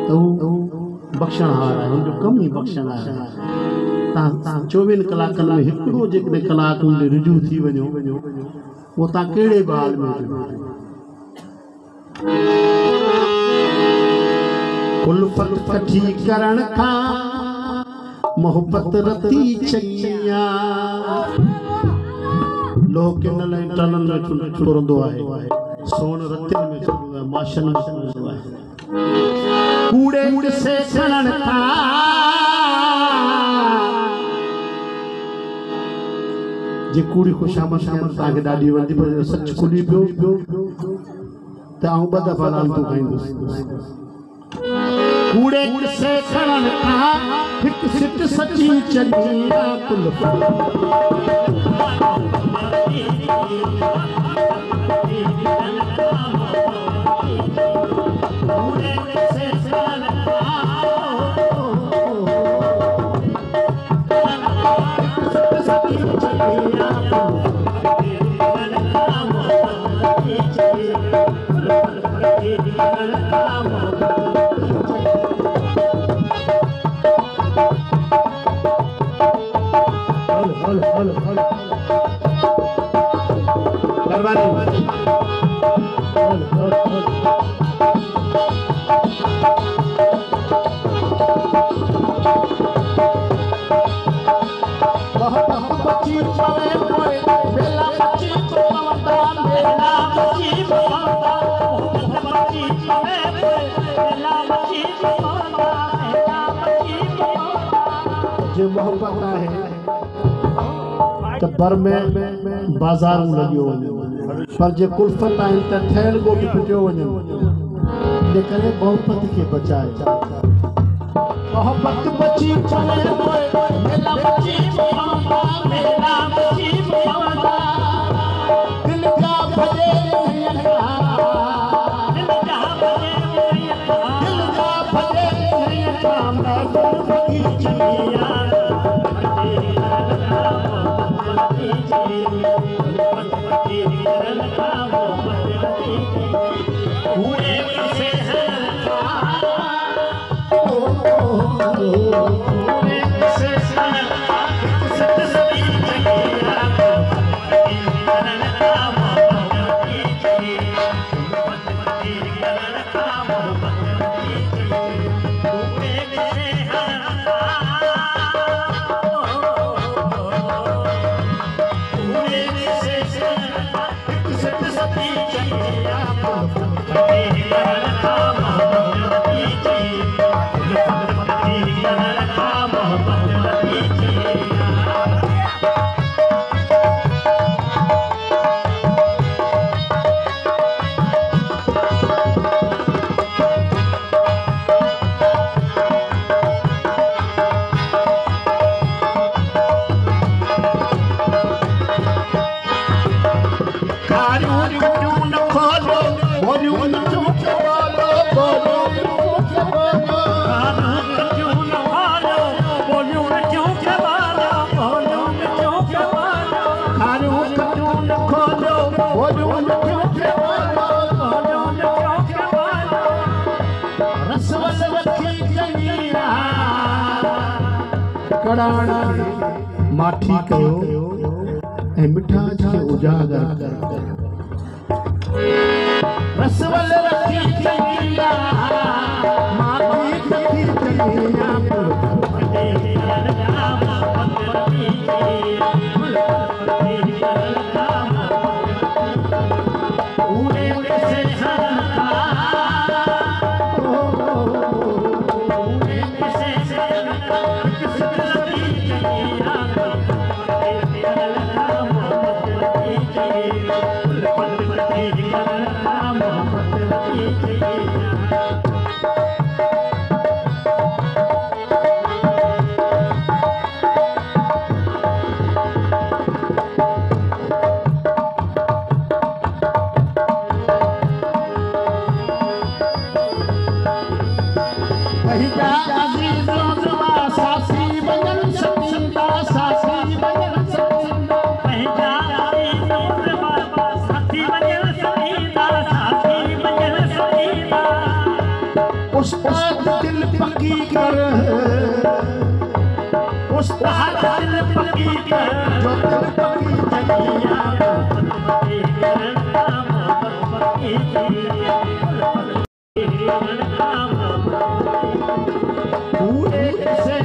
तो बख्शण हार है उनजो कम ही बख्शण है। 24 कलाकनि में हिकिड़ो जेकॾहिं कलाक उन रुजू थी वञो वो ता केड़े बाल में उल्फत कठी करण का मोहब्बत रती चकिया लोग के नल टलन में छोरंदो आहे सोन रतिन में छोरंदो आहे माशन में छोरंदो आहे कूड़े से करण का जे कूड़ी को शाम ताके डाडी वंदी पर सच खुली पियो त आऊं ब दफा लालतू खाईंदुसि कूड़े से करण का हिक सिट सची चंदिया कुल मोहब्बत है बर में बाजार लॻियो वञे पर जे कुल्फत आहिनि त ठहियल ॻोठ फिटियो वञे इन करे मोहब्बत खे बचाए मोहब्बत बची चले मेला बची मेला बची दिल जा भजे दिल जा भजे मैं बची चलिया माठी कयो ऐं मिठा खे उजागर रसवल रखी चंगिया माठी रखी चंगिया उस्ताद दिल पकी कर, उस्ताद दिल पकी कर, जो दिल पकी जलिया पूरे से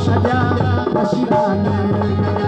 सजा नशीबाने